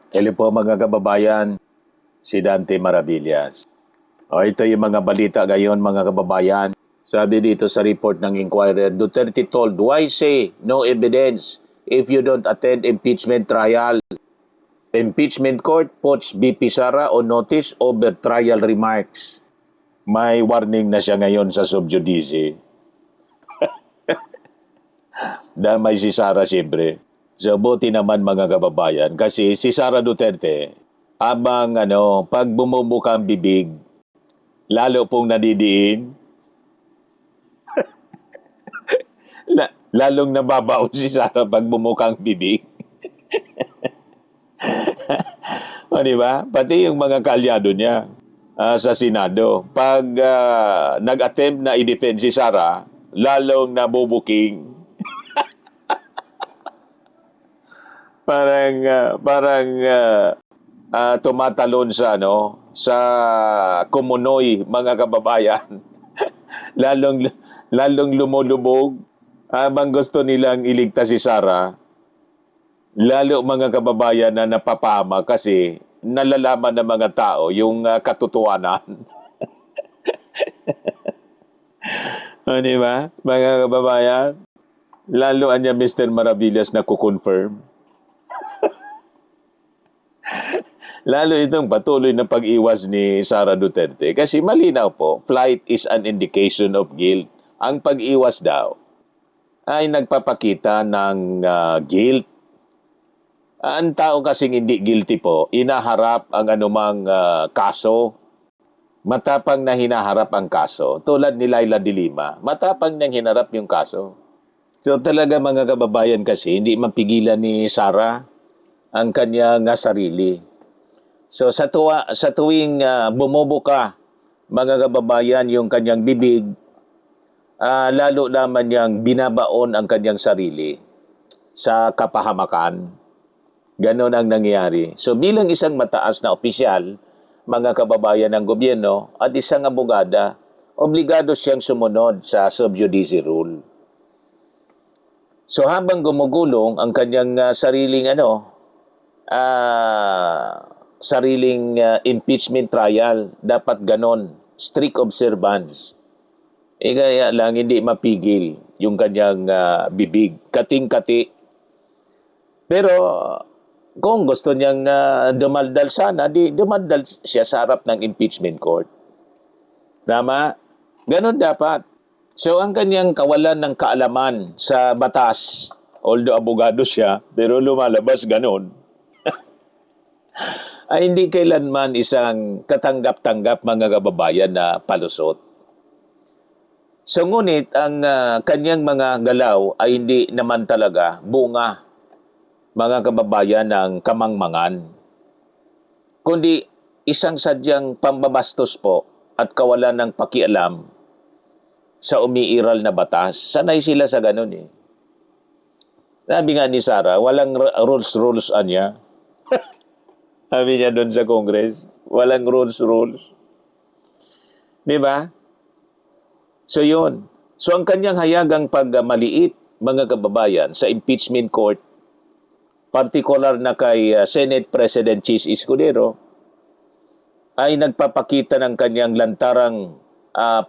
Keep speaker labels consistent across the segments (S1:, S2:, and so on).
S1: Hello po mga kababayan, si Dante Maravillas. Ito yung mga balita ngayon mga kababayan. Sabi dito sa report ng Inquirer, Duterte told, why say no evidence if you don't attend impeachment trial? Impeachment court puts BP Sara on notice over trial remarks. May warning na siya ngayon sa subjudice. Dahil may si Sara siyempre. So buti naman mga kababayan kasi si Sara Duterte, abang pag bumubuka ang bibig, lalo pong nadidiin, lalong nababaon si Sara pag bumukang bibig. O, di ba? Pati yung mga kalyado niya sa Senado. Pag nag-attempt na i-defend si Sara, lalong nabubuking. Parang tumatalon sa kumunoy mga kababayan. lalong lalong lumulubog habang gusto nilang iligtas si Sara. Lalo mga kababayan na napapama kasi nalalaman ng mga tao yung katotohanan. O, di ba? Mga kababayan, lalo anya Mr. Maravillas na kukonfirm. Lalo itong patuloy na pag-iwas ni Sara Duterte kasi malinaw po, flight is an indication of guilt. Ang pag-iwas daw ay nagpapakita ng guilt. Ang tao kasing hindi guilty po, inaharap ang anumang kaso. Matapang na hinaharap ang kaso. Tulad ni Laila de Lima, matapang nang hinarap yung kaso. So talaga mga kababayan kasi, hindi mapigilan ni Sara ang kanyang sarili. So sa tuwing bumubuka mga kababayan yung kanyang bibig, lalo naman niyang binabaon ang kanyang sarili sa kapahamakan. Ganon ang nangyayari. So bilang isang mataas na opisyal, mga kababayan ng gobyerno at isang abogada, obligado siyang sumunod sa sub judice rule. So habang gumugulong ang kanyang sariling impeachment trial, dapat ganon, strict observance. Kaya lang hindi mapigil yung kanyang bibig, kating-kati. Pero kung gusto niyang dumaldal sana, di dumaldal siya sa harap ng impeachment court. Tama? Ganon dapat. So ang kanyang kawalan ng kaalaman sa batas, although abogado siya, pero lumalabas ganon, ay hindi kailanman isang katanggap-tanggap mga kababayan na palusot. So ngunit ang kanyang mga galaw ay hindi naman talaga bunga mga kababayan ng kamangmangan, kundi isang sadyang pambabastos po at kawalan ng pakialam sa umiiral na batas. Sanay sila sa ganun eh. Sabi nga ni Sara, walang rules anya. Sabi niya doon sa Congress, walang rules. Di ba? So yun. So ang kanyang hayagang pagmaliit, mga kababayan, sa impeachment court, particular na kay Senate President Chis Escudero, ay nagpapakita ng kanyang lantarang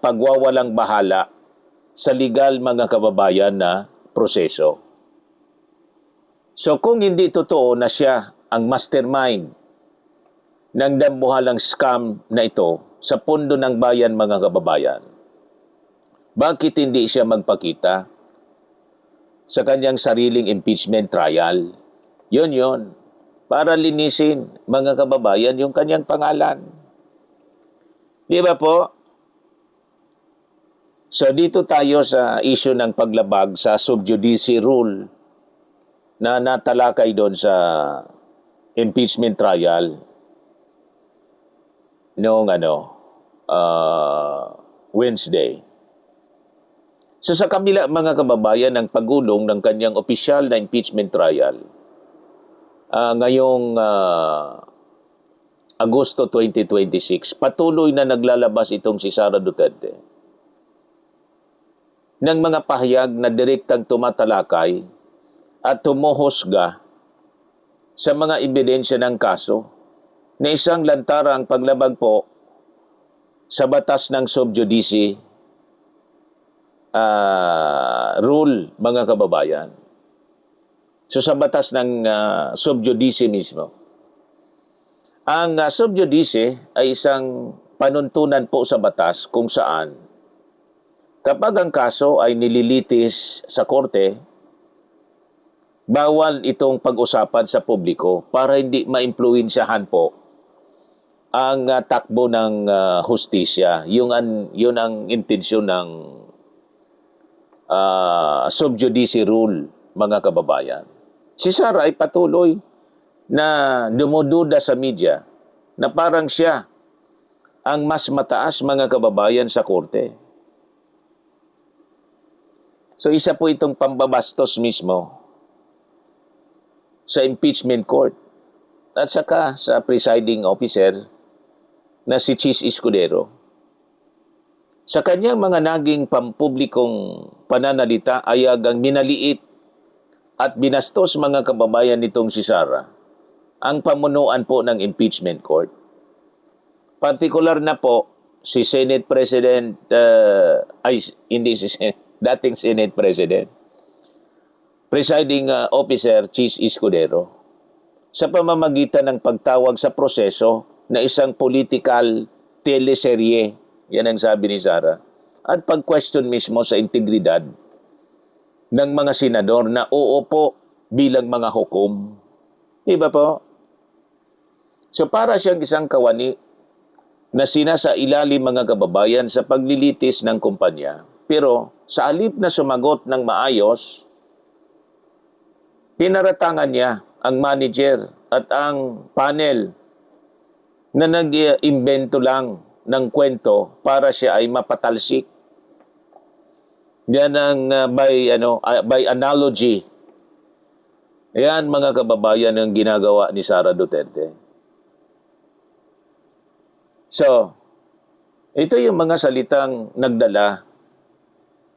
S1: pagwawalang bahala sa legal mga kababayan na proseso. So kung hindi totoo na siya ang mastermind ng dambuhalang scam na ito sa pundo ng bayan mga kababayan, bakit hindi siya magpakita sa kanyang sariling impeachment trial? Yun. Para linisin, mga kababayan, yung kanyang pangalan. Di ba po? So dito tayo sa issue ng paglabag sa sub judice rule na natalakay doon sa impeachment trial noong Wednesday. So sa kabila mga kababayan ng pagulong ng kanyang opisyal na impeachment trial, ngayong Agosto 2026, patuloy na naglalabas itong si Sara Duterte ng mga pahayag na direktang tumatalakay at tumuhusga sa mga ebidensya ng kaso na isang lantarang paglabag po sa batas ng sub judice rule, mga kababayan. So sa batas ng sub judice mismo. Ang sub judice ay isang panuntunan po sa batas kung saan kapag ang kaso ay nililitis sa korte, bawal itong pag-usapan sa publiko para hindi maimpluwensyahan po ang takbo ng hustisya. Yun ang intensyon ng sub judice rule, mga kababayan. Si Sara ay patuloy na dumududa sa media na parang siya ang mas mataas, mga kababayan, sa korte. So isa po itong pambabastos mismo sa impeachment court at saka sa presiding officer na si Chis Escudero. Sa kanyang mga naging pampublikong pananalita ay agang minaliit at binastos, mga kababayan, nitong si Sara ang pamunuan po ng impeachment court. Partikular na po si Senate President, dating Senate President, presiding officer Chis Escudero, sa pamamagitan ng pagtawag sa proseso na isang political teleserye, yan ang sabi ni Sara, at pag-question mismo sa integridad ng mga senador na uupo bilang mga hukom. Diba po? So para siyang isang kawani na sinasa ilalim, mga kababayan, sa paglilitis ng kumpanya. Pero sa halip na sumagot ng maayos, pinaratangan niya ang manager at ang panel na nag-imbento lang ng kwento para siya ay mapatalsik. Yan ang by analogy. Yan, mga kababayan, ang ginagawa ni Sara Duterte. So, ito yung mga salitang nagdala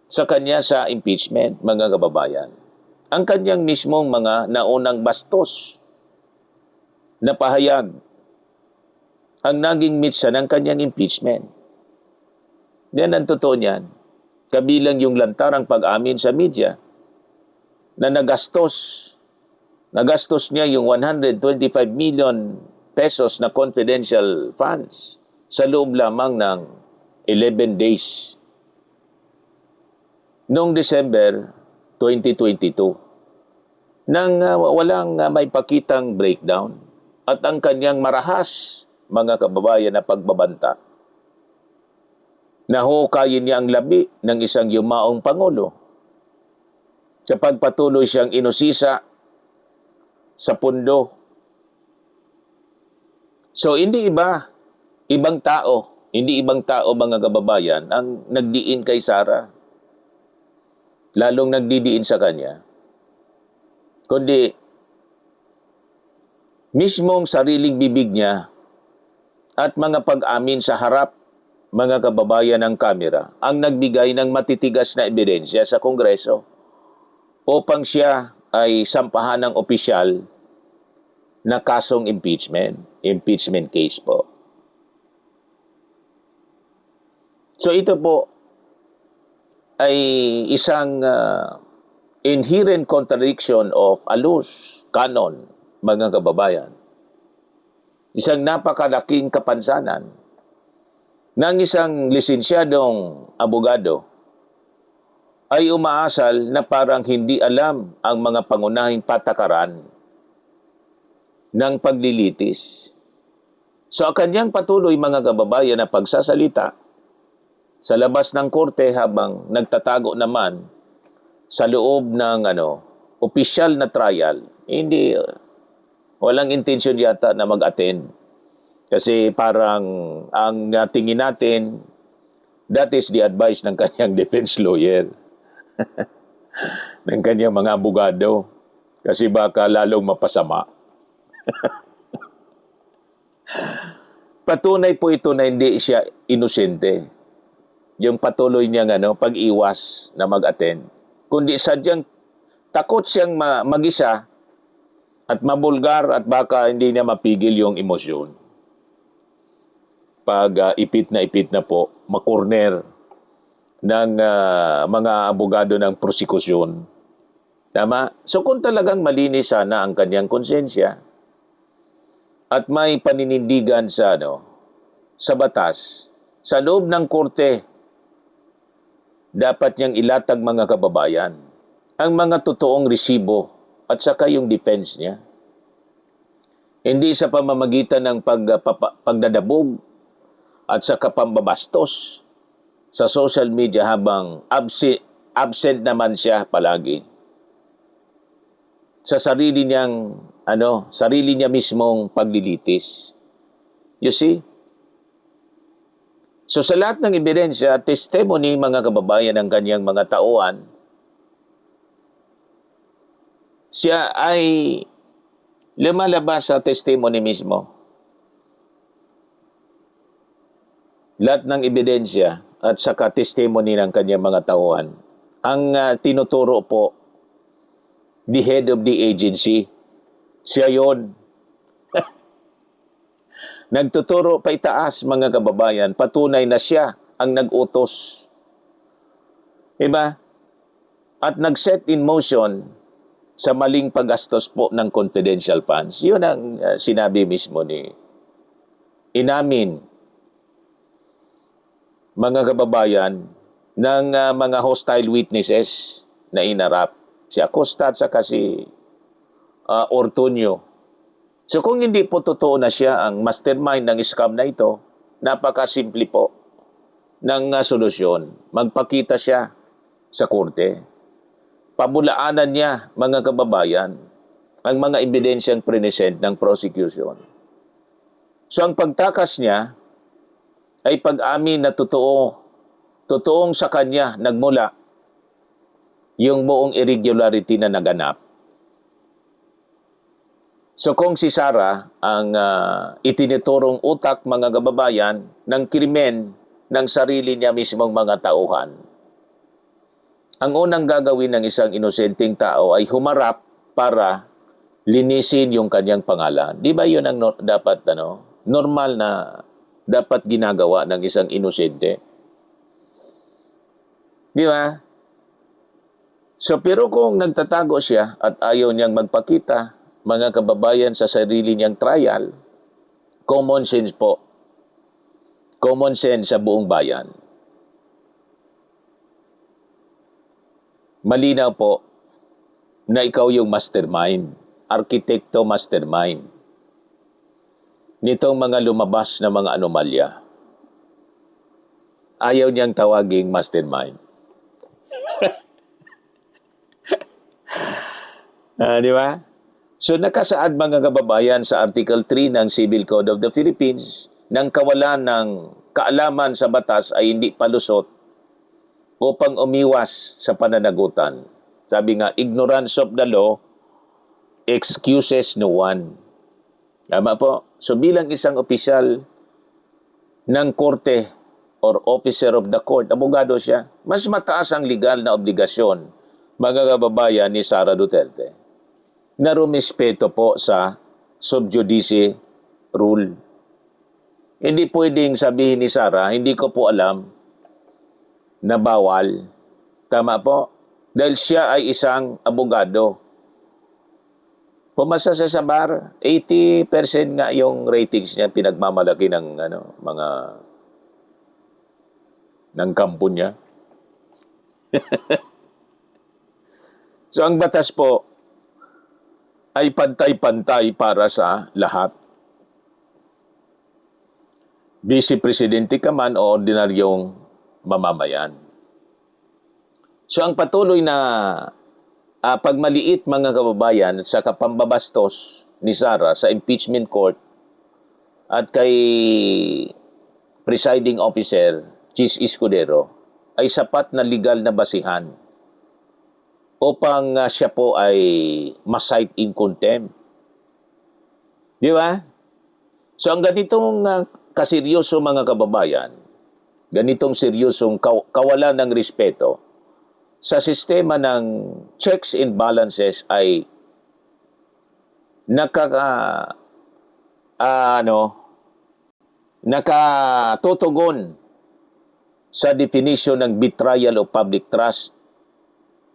S1: sa kanya sa impeachment, mga kababayan. Ang kanyang mismong mga naunang bastos na pahayag ang naging mitsa ng kanyang impeachment. Yan ang totoo niyan. Kabilang yung lantarang pag-amin sa media na nagastos niya yung 125 million pesos na confidential funds sa loob lamang ng 11 days. Noong December 2022, nang walang may pakitang breakdown at ang kanyang marahas, mga kababayan, na pagbabanta, nahukayin niya ang labi ng isang yumaong Pangulo kapag patuloy siyang inusisa sa pundo. So hindi ibang tao, mga kababayan, ang nagdiin kay Sara, lalong nagdidiin sa kanya, kundi mismong sariling bibig niya at mga pag-amin sa harap, mga kababayan, ng kamera ang nagbigay ng matitigas na ebidensya sa Kongreso upang siya ay sampahan ng opisyal na kasong impeachment case po. So ito po ay isang inherent contradiction of alus canon, mga kababayan. Isang napakalaking kapansanan ng isang lisensyadong abogado ay umaasal na parang hindi alam ang mga pangunahing patakaran ng paglilitis. So ang kanyang patuloy, mga kababayan, na pagsasalita sa labas ng korte habang nagtatago naman sa loob ng opisyal na trial, walang intensyon yata na mag-attend. Kasi parang ang tingin natin, that is the advice ng kanyang defense lawyer, ng kanyang mga abogado, kasi baka lalong mapasama. Patunay po ito na hindi siya inosente, yung patuloy niyang pag-iwas na mag-attend, kundi sadyang takot siyang mag-isa at mabulgar at baka hindi niya mapigil yung emosyon. Pag ipit na po, makorner ng mga abogado ng prosekusyon. Tama? So kung talagang malinis sana ang kanyang konsensya at may paninindigan sa sa batas, sa loob ng korte, dapat niyang ilatag mga kababayan ang mga totoong resibo at saka yung defense niya. Hindi sa pamamagitan ng pagdadabog at saka pambabastos sa social media habang absent naman siya palagi sa sarili niya mismong paglilitis. You see? So sa lahat ng ebidensya at testimony mga kababayan ng kanyang mga tauhan, siya ay lumalabas sa testimony mismo. Lahat ng ebidensya at saka testimony ng kanyang mga tauhan, ang tinuturo po the head of the agency. Siya yon. Nagtuturo pa itaas mga kababayan, patunay na siya ang nag-utos. Diba? At nag-set in motion sa maling paggastos po ng confidential funds. Yun ang sinabi mismo inamin mga kababayan ng mga hostile witnesses na inarap. Si Acosta at saka si Ortuño. So kung hindi po totoo na siya ang mastermind ng scam na ito, napakasimple po ng solusyon. Magpakita siya sa korte. Pabulaanan niya, mga kababayan, ang mga ebidensyang present ng prosecution. So ang pagtakas niya ay pag-amin na totoong sa kanya nagmula yung buong irregularity na naganap. So kung si Sara ang itiniturong utak mga kababayan ng krimen ng sarili niya mismong mga tauhan, ang unang gagawin ng isang inosenteng tao ay humarap para linisin yung kanyang pangalan. Di ba yun ang dapat normal na dapat ginagawa ng isang inosente? Di ba? So pero kung nagtatago siya at ayaw niyang magpakita, mga kababayan, sa sarili niyang trial, common sense po. Common sense sa buong bayan. Malinaw po na ikaw yung mastermind, arkitekto mastermind nitong mga lumabas na mga anomalya. Ayaw niyang tawaging mastermind. Di ba? So nakasaad mga kababayan sa Article 3 ng Civil Code of the Philippines, ng kawalan ng kaalaman sa batas ay hindi palusot upang umiwas sa pananagutan. Sabi nga, ignorance of the law excuses no one. Tama po? So bilang isang opisyal ng korte or officer of the court, abogado siya, mas mataas ang legal na obligasyon, mga kababayan, ni Sara Duterte na rumispeto po sa sub judice rule. Hindi pwedeng sabihin ni Sara, hindi ko po alam na bawal. Tama po? Dahil siya ay isang abogado. Pumasa siya sa bar, 80% nga yung ratings niya, pinagmamalaki ng mga ng kampo niya. So ang batas po ay pantay-pantay para sa lahat. Vice Presidente ka man o ordinaryong mamamayan. So ang patuloy na pagmaliit mga kababayan sa kapambabastos ni Sara sa impeachment court at kay presiding officer Chis Escudero ay sapat na legal na basihan upang siya po ay ma-cite in contempt. Di ba? So ang ganitong kaseryoso mga kababayan, ganitong seryosong kawalan ng respeto sa sistema ng checks and balances ay naka, ano, nakatutugon sa definition ng betrayal of public trust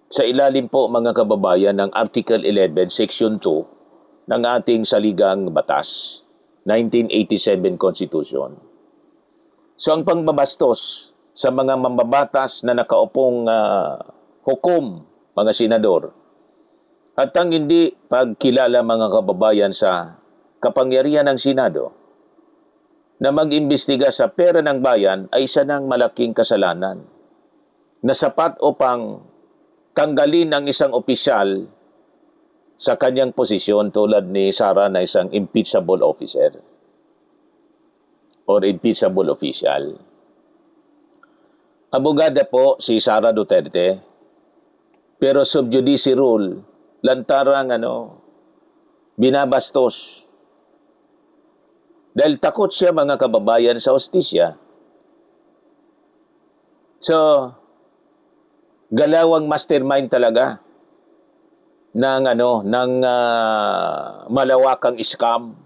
S1: sa ilalim po mga kababayan ng Article 11, Section 2 ng ating saligang batas, 1987 Constitution. So ang pangbabastos sa mga mambabatas na nakaupong hukom, mga senador, at ang hindi pagkilala mga kababayan sa kapangyarihan ng Senado na mag-imbestiga sa pera ng bayan ay isa ng malaking kasalanan na sapat upang tanggalin ang isang opisyal sa kanyang posisyon tulad ni Sara na isang impeachable officer or impeachable official. Abogada po si Sara Duterte, pero sub judice rule, lantarang binabastos. Dahil takot siya mga kababayan sa hustisya. So, galawang mastermind talaga ng malawakang scam.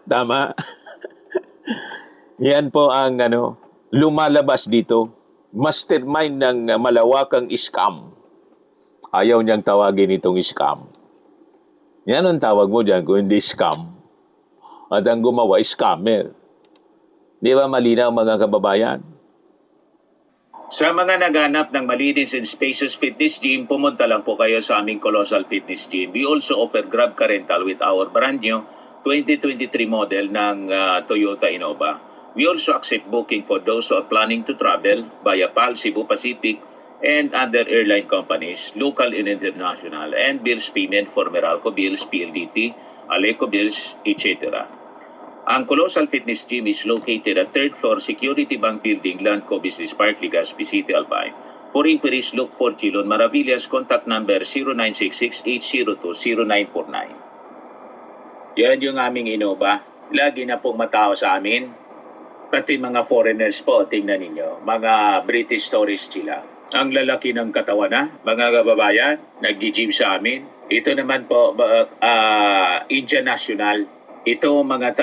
S1: Tama. Yan po ang lumalabas dito. Mastermind ng malawakang scam. Ayaw niyang tawagin itong scam. Yan ang tawag mo dyan kung hindi scam. At ang gumawa, scammer. Di ba malinaw mga kababayan? Sa mga naghanap ng malinis and spacious fitness gym, pumunta lang po kayo sa aming Colossal Fitness Gym. We also offer Grab Car Rental with our brand new 2023 model ng Toyota Innova. We also accept booking for those who are planning to travel via PAL, Cebu Pacific, and other airline companies, local and international, and bills payment for Meralco Bills, PLDT, Aleco Bills, etc. Ang Colossal Fitness Gym is located at 3rd floor Security Bank Building, Landco Business Park, Legazpi City, Albay. For inquiries, look for Chilon Maravillas. Contact number 0966-802-0949. Yan yung aming Innova. Lagi na pong matao sa amin. Pati mga foreigners po, tingnan ninyo. Mga British tourists sila. Ang lalaki ng katawan na, mga kababayan, nag-gym sa amin. Ito naman po, Indian National. Ito mga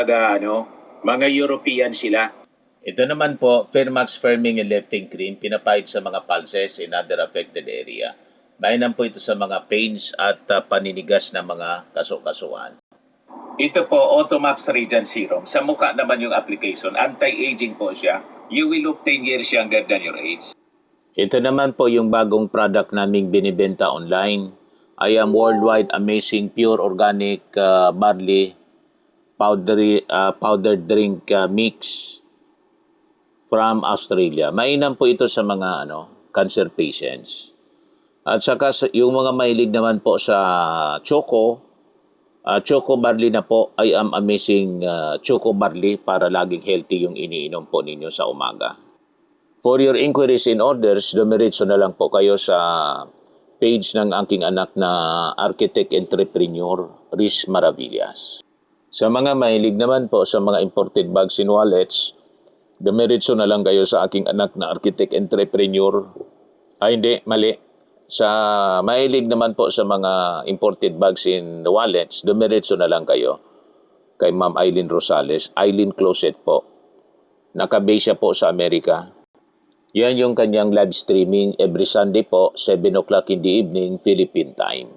S1: mga European sila. Ito naman po, Firmax Firming and Lifting Cream, pinapahid sa mga pulses in other affected area. Mainam po ito sa mga pains at paninigas na mga kaso-kasuan. Ito po, Automax Radiant Serum. Sa mukha naman yung application. Anti-aging po siya. You will look 10 years younger than your age. Ito naman po yung bagong product naming binibenta online. I am Worldwide Amazing Pure Organic Barley Powdered Drink Mix from Australia. Mainam po ito sa mga cancer patients. At saka yung mga mahilig naman po sa choco barley na po, I am Amazing Choco Barley para laging healthy yung iniinom po ninyo sa umaga. For your inquiries and orders, dumiretso na lang po kayo sa page ng aking anak na architect entrepreneur, Riz Maravillas. Sa mga mahilig naman po sa mga imported bags and wallets, dumiretso na lang kayo sa aking anak na architect entrepreneur. Sa mahilig naman po sa mga imported bags and wallets, dumiretso na lang kayo kay Ma'am Eileen Rosales, Eileen Closet po. Nakabase siya po sa Amerika. Yan yung kanyang live streaming every Sunday po, 7 o'clock in the evening, Philippine time.